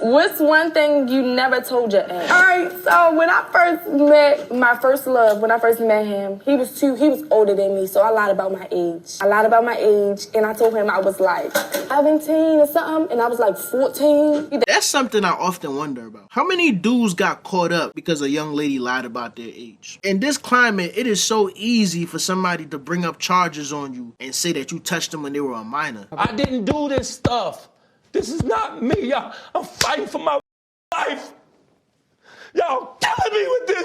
What's one thing you never told your ex? All right, so when I first met my first love, when I first met him, he was older than me, so I lied about my age. And I told him I was like 17 or something, and I was like 14. That's something I often wonder about. How many dudes got caught up because a young lady lied about their age? In this climate, it is so easy for somebody to bring up charges on you and say that you touched them when they were a minor. I didn't do this stuff. This is not me, y'all. I'm fighting for my life. Y'all killing me with this.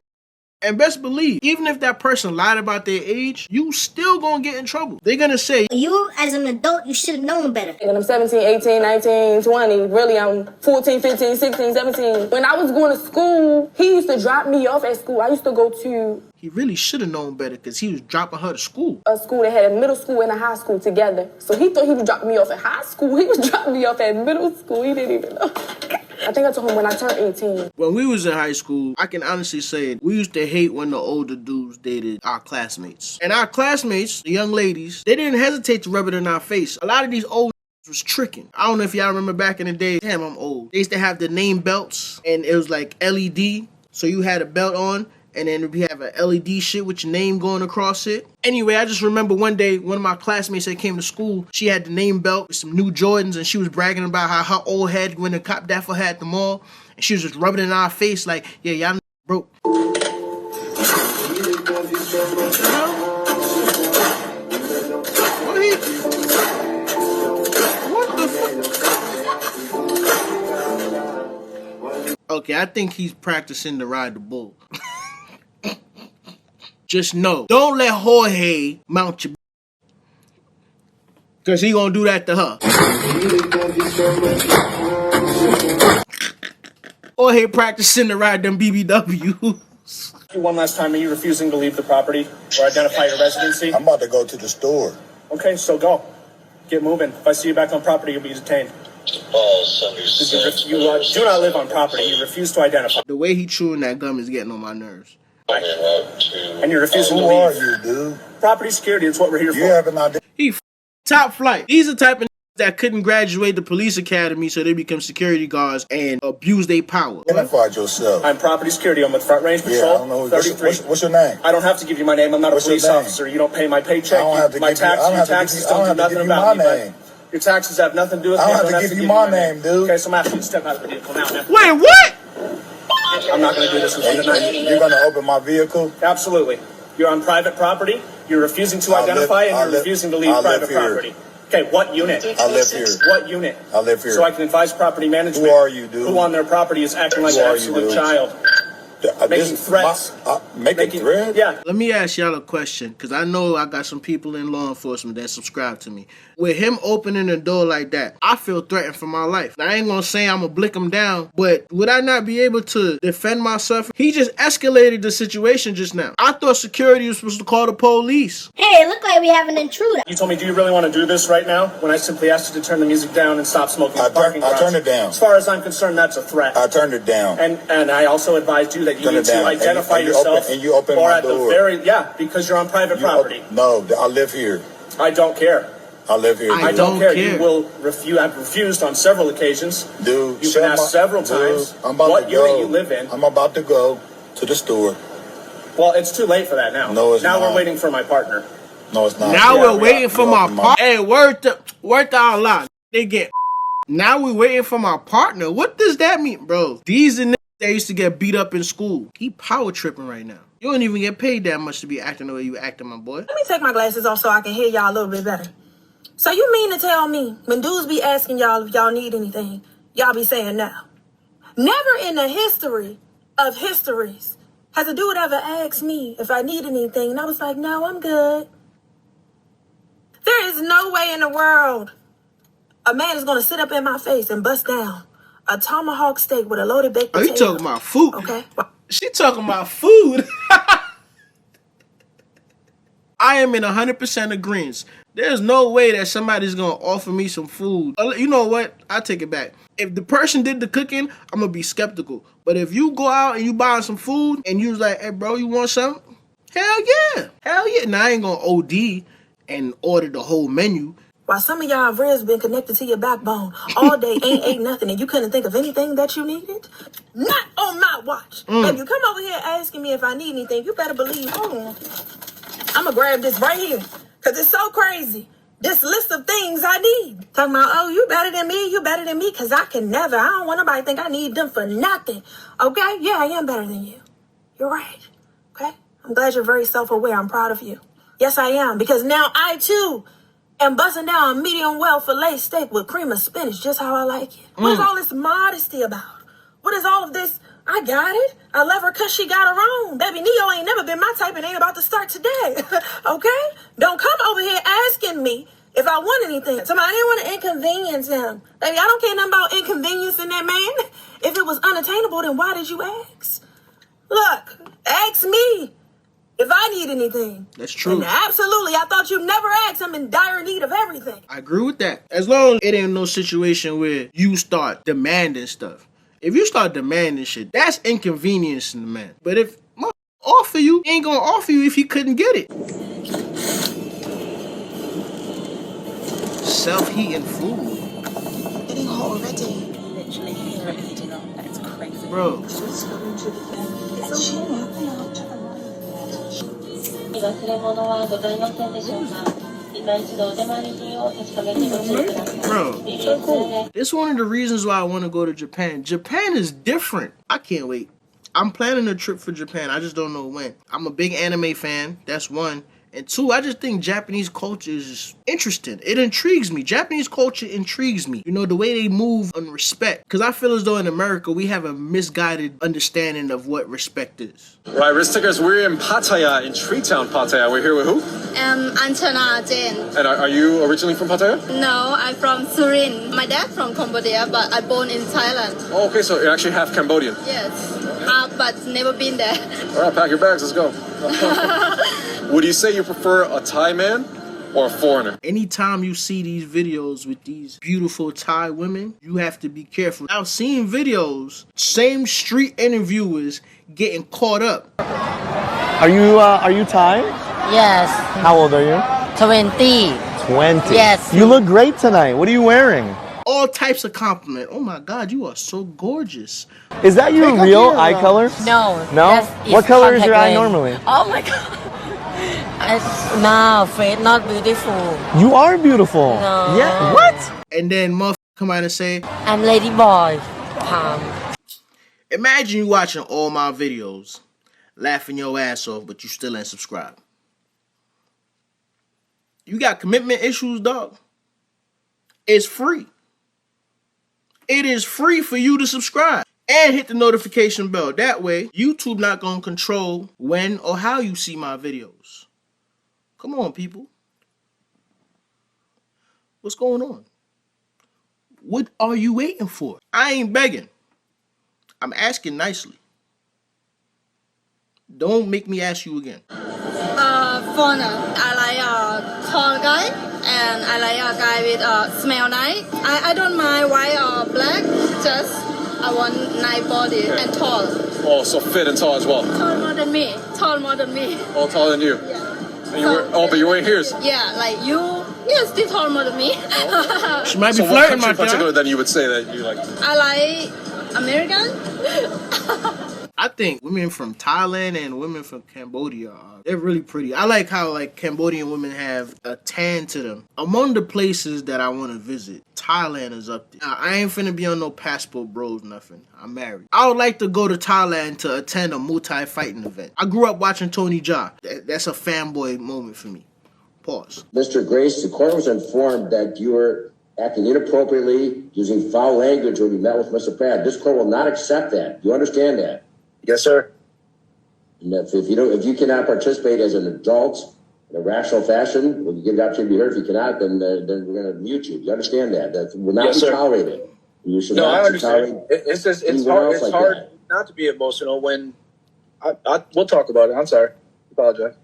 And best believe, even if that person lied about their age, you still gonna get in trouble. They're gonna say, you as an adult, you should have known better. And I'm 17, 18, 19, 20. Really, I'm 14, 15, 16, 17. When I was going to school, he used to drop me off at school. I used to go to... He really should have known better because he was dropping her to school. A school that had a middle school and a high school together. So he thought he was dropping me off at high school. He was dropping me off at middle school. He didn't even know. I think I told him when I turned 18. When we was in high school, I can honestly say we used to hate when the older dudes dated our classmates. And our classmates, the young ladies, they didn't hesitate to rub it in our face. A lot of these old was tricking. I don't know if y'all remember back in the day. Damn, I'm old. They used to have the name belts, and it was like LED. So you had a belt on, and then we have a LED shit with your name going across it. Anyway, I just remember one day, one of my classmates that came to school, she had the name belt with some new Jordans, and she was bragging about how her old head went and copped that for her at the mall. And she was just rubbing it in our face like, yeah, y'all broke. What the fuck? Okay, I think he's practicing to ride the bull. Just know, don't let Jorge mount your because he gonna do that to her. Jorge practicing to ride them BBWs. One last time, are you refusing to leave the property or identify your residency? I'm about to go to the store. Okay, so go. Get moving. If I see you back on property, you'll be detained. You do not live on property. You refuse to identify. The way he chewing that gum is getting on my nerves. And you're refusing to leave. Who are you, dude? Property security, it's what we're here for. You have an idea. He top flight. These are the type of that couldn't graduate the police academy, so they become security guards and abuse their power. Identify yourself. I'm property security. I'm with Front Range Patrol. Yeah, I don't know. 33. What's your name? I don't have to give you my name. I'm not a police officer. You don't pay my paycheck. I don't have to my give you, I don't your have to taxes give you, I don't do don't have to nothing give you about my me. name. Your taxes have nothing to do with me. I don't have to give you my name, dude. Okay, so I'm asking you to step out of the vehicle now. Wait, what? I'm not going to do this with you tonight. You're going to open my vehicle? Absolutely. You're on private property. You're refusing to identify, and you're refusing to leave private property. Okay, what unit? I live here. What unit? I live here. So I can advise property management. Who are you, dude? Who on their property is acting like an absolute child. Making threats. Making threats? Yeah. Let me ask y'all a question, because I know I got some people in law enforcement that subscribe to me. With him opening the door like that, I feel threatened for my life. Now, I ain't gonna say I'm gonna blick him down, but would I not be able to defend myself? He just escalated the situation just now. I thought security was supposed to call the police. Hey, it looked like we have an intruder. You told me, do you really want to do this right now? When I simply asked you to turn the music down and stop smoking in the parking garage. I turned it down. As far as I'm concerned, that's a threat. I turned it down. And I also advised you that you need to identify yourself. And you open my door. Because you're on private property. No, I live here. I don't care. I live here. I don't care. You will I've refused on several occasions. Dude, you've been asked several times what unit you live in. I'm about to go to the store. Well, it's too late for that now. No, it's not. Now we're waiting for my partner. No, it's not. Now we're waiting for my partner. Hey, word to Allah. They get. Now we're waiting for my partner. What does that mean, bro? These are niggas that used to get beat up in school. He power tripping right now. You don't even get paid that much to be acting the way you acting, my boy. Let me take my glasses off so I can hear y'all a little bit better. So you mean to tell me, when dudes be asking y'all if y'all need anything, y'all be saying no? Never in the history of histories has a dude ever asked me if I need anything, and I was like, no, I'm good. There is no way in the world a man is going to sit up in my face and bust down a tomahawk steak with a loaded baked potato. Oh, you talking about food? Okay. She talking about food. I am in 100% agreement. There's no way that somebody's going to offer me some food. You know what? I take it back. If the person did the cooking, I'm going to be skeptical. But if you go out and you buy some food and you was like, hey, bro, you want something? Hell yeah. Hell yeah. Now, I ain't going to OD and order the whole menu. While some of y'all ribs been connected to your backbone all day, ain't ate nothing, and you couldn't think of anything that you needed? Not on my watch. If you come over here asking me if I need anything, you better believe, hold on. I'm gonna grab this right here, because it's so crazy. This list of things I need. Talking about, oh, you better than me, because I don't want nobody to think I need them for nothing. Okay? Yeah, I am better than you. You're right. Okay? I'm glad you're very self-aware. I'm proud of you. Yes, I am, because now I, too, am busting down a medium well filet steak with cream of spinach, just how I like it. What is all this modesty about? What is all of this? I got it. I love her because she got her own. Baby, Neo ain't never been my type and ain't about to start today. Okay? Don't come over here asking me if I want anything. Somebody didn't want to inconvenience him. Baby, I don't care nothing about inconveniencing that man. If it was unattainable, then why did you ask? Look, ask me if I need anything. That's true. And absolutely, I thought you'd never ask. I'm in dire need of everything. I agree with that. As long as it ain't no situation where you start demanding stuff. If you start demanding shit, that's inconveniencing the man. But if offer you, he ain't gonna offer you if he couldn't get it. Self-heating food. Getting hot already. Literally hear it heating up. That's crazy. Bro. Bro, so cool. It's one of the reasons why I want to go to Japan. Japan is different. I can't wait. I'm planning a trip for Japan. I just don't know when. I'm a big anime fan. That's one. And two, I just think Japanese culture is interesting. It intrigues me. Japanese culture intrigues me. You know, the way they move on respect. Because I feel as though in America, we have a misguided understanding of what respect is. Right, risk takers, we're in Pattaya, in Treetown, Pattaya. We're here with who? Anjana Jain. And are you originally from Pattaya? No, I'm from Surin. My dad from Cambodia, but I born in Thailand. Oh, okay, so you're actually half Cambodian. Yes, half, but never been there. All right, pack your bags, let's go. Would you say you prefer a Thai man or a foreigner? Anytime you see these videos with these beautiful Thai women, you have to be careful. I've seen videos, same street interviewers getting caught up. Are you Thai? Yes. How old are you? 20. 20. Yes. You look great tonight. What are you wearing? All types of compliment. Oh my God, you are so gorgeous. Is that your real eye color? No. No? What color is your eye normally? Oh my God. No, face not beautiful. You are beautiful. No. Yeah. What? And then motherfucker come out and say, I'm lady boy. Imagine you watching all my videos, laughing your ass off, but you still ain't subscribed. You got commitment issues, dog? It's free. It is free for you to subscribe and hit the notification bell. That way, YouTube not gonna control when or how you see my videos. Come on, people. What's going on? What are you waiting for? I ain't begging. I'm asking nicely. Don't make me ask you again. Foreigner. I like a tall guy, and I like a guy with smell nice. I don't mind white or black. Just I want nice body and tall. Oh, so fit and tall as well. Tall more than me. Tall more than me. Oh, taller than you. Yeah. And but you're wearing heels. Yeah, like you. You're still tall more than me. She might be So what flirting, country my in particular guy. then you would say that you like? I like American. I think women from Thailand and women from Cambodia they're really pretty. I like how Cambodian women have a tan to them. Among the places that I want to visit, Thailand is up there. Now, I ain't finna be on no passport bros, nothing. I'm married. I would like to go to Thailand to attend a Muay Thai fighting event. I grew up watching Tony Jaa. That's a fanboy moment for me. Pause. Mr. Grace, the court was informed that you were acting inappropriately, using foul language when you met with Mr. Pratt. This court will not accept that. Do you understand that? Yes, sir. And if you cannot participate as an adult in a rational fashion, when you get the opportunity to be heard, if you cannot, then we're going to mute you. Do you understand that? That will not be tolerated. You should not I understand. tolerate. It's just it's hard not to be emotional when we'll talk about it. I'm sorry. Apologize.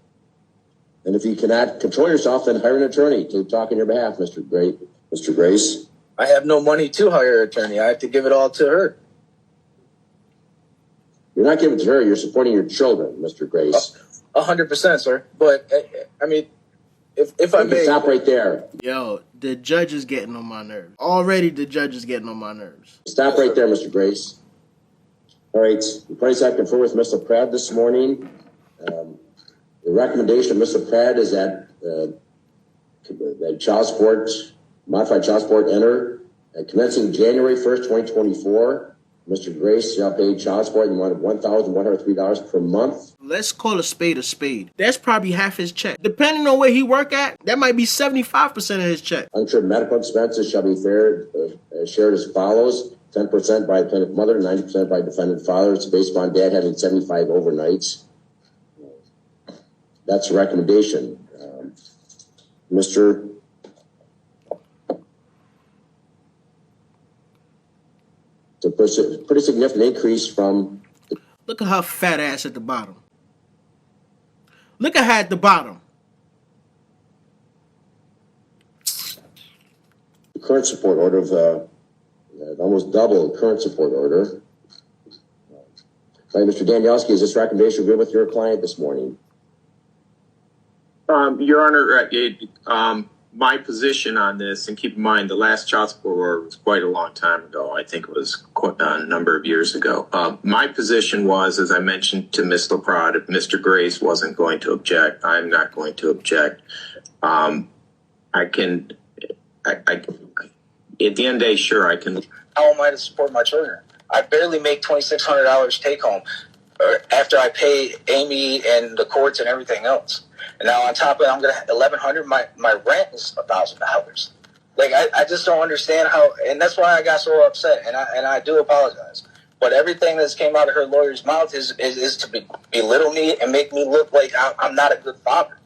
And if you cannot control yourself, then hire an attorney to talk on your behalf, Mr. Grace. I have no money to hire an attorney. I have to give it all to her. You're not giving it to her. You're supporting your children, Mr. Grace. 100%, sir. But I mean, if I may stop right there. Yo, The judge is getting on my nerves. Already the judge is getting on my nerves. Stop right there, Mr. Grace. All right, the parties have conferred with Mr. Pratt this morning. The recommendation of Mr. Pratt is that child support, modified child support enter. Commencing January 1st, 2024, Mr. Grace shall pay child support in the amount of $1,103 per month. Let's call a spade a spade. That's probably half his check. Depending on where he work at, that might be 75% of his check. Uninsured medical expenses shall be shared as follows. 10% by plaintiff mother, 90% by defendant father. It's based upon dad having 75 overnights. That's a recommendation. Mr. It's a pretty significant increase from... Look at her fat ass at the bottom. Look at her at the bottom. The current support order of almost double the current support order. Right, Mr. Danielski, is this recommendation agreed with your client this morning? Your Honor, my position on this, and keep in mind the last child support order was quite a long time ago. I think it was a number of years ago. My position was, as I mentioned to Ms. LaPrade, if Mr. Grace wasn't going to object, I'm not going to object. At the end of the day, sure, I can. How am I to support my children? I barely make $2,600 take home after I pay Amy and the courts and everything else. And now on top of it, I'm going to have $1,100. My rent is $1,000. Like, I just don't understand how, and that's why I got so upset. And I do apologize. But everything that's came out of her lawyer's mouth is to belittle me and make me look like I'm not a good father.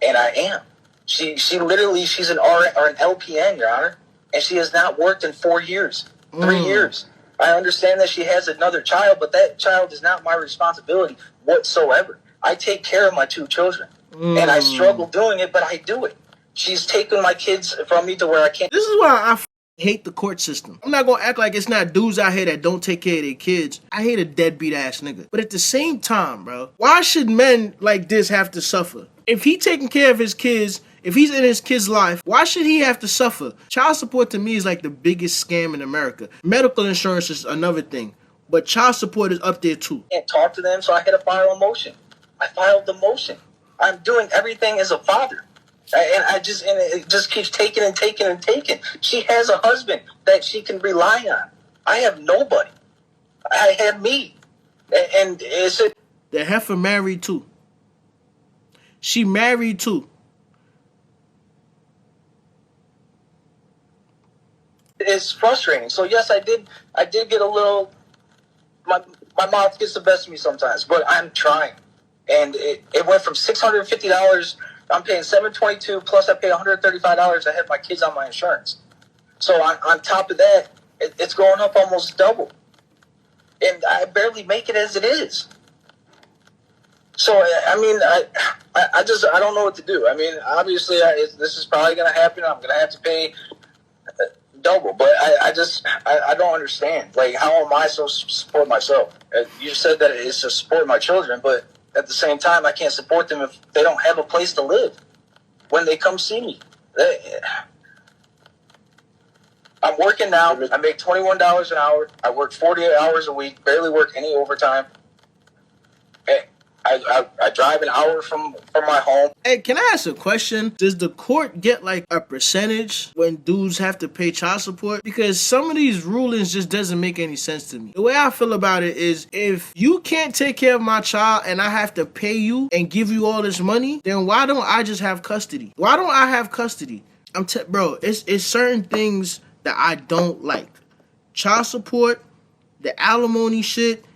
And I am. She literally, she's an RN or an LPN, Your Honor. And she has not worked in 4 years, 3 years. I understand that she has another child, but that child is not my responsibility whatsoever. I take care of my 2 children. And I struggle doing it, but I do it. She's taken my kids from me to where I can't. This is why I hate the court system. I'm not going to act like it's not dudes out here that don't take care of their kids. I hate a deadbeat ass nigga. But at the same time, bro, why should men like this have to suffer? If he taking care of his kids, if he's in his kid's life, why should he have to suffer? Child support to me is like the biggest scam in America. Medical insurance is another thing, but child support is up there too. I can't talk to them, so I had to file a motion. I filed the motion. I'm doing everything as a father. And it just keeps taking and taking and taking. She has a husband that she can rely on. I have nobody. I have me. And it's a... The heifer married too. She married too. It's frustrating. So yes, I did get a little, my mouth gets the best of me sometimes, but I'm trying. And it went from $650, I'm paying $722, plus I pay $135 I have my kids on my insurance. So on top of that, it's going up almost double. And I barely make it as it is. So, I mean, I don't know what to do. I mean, obviously, this is probably going to happen. I'm going to have to pay double, but I don't understand. Like, how am I supposed to support myself? You said that it's to support my children, but at the same time, I can't support them if they don't have a place to live when they come see me. I'm working now. I make $21 an hour. I work 48 hours a week, barely work any overtime. I drive an hour from my home. Hey, can I ask a question? Does the court get like a percentage when dudes have to pay child support? Because some of these rulings just doesn't make any sense to me. The way I feel about it is, if you can't take care of my child and I have to pay you and give you all this money, then why don't I just have custody? Why don't I have custody? Bro, it's certain things that I don't like. Child support, the alimony shit,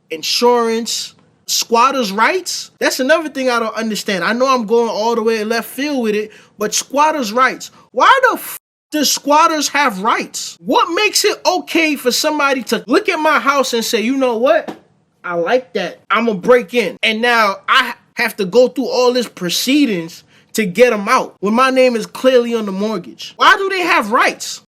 insurance, squatters' rights. That's another thing I don't understand. I know I'm going all the way left field with it, but squatters' rights. Why the f does squatters have rights? What makes it okay for somebody to look at my house and say, you know what? I like that. I'm gonna break in. And now I have to go through all this proceedings to get them out when my name is clearly on the mortgage. Why do they have rights?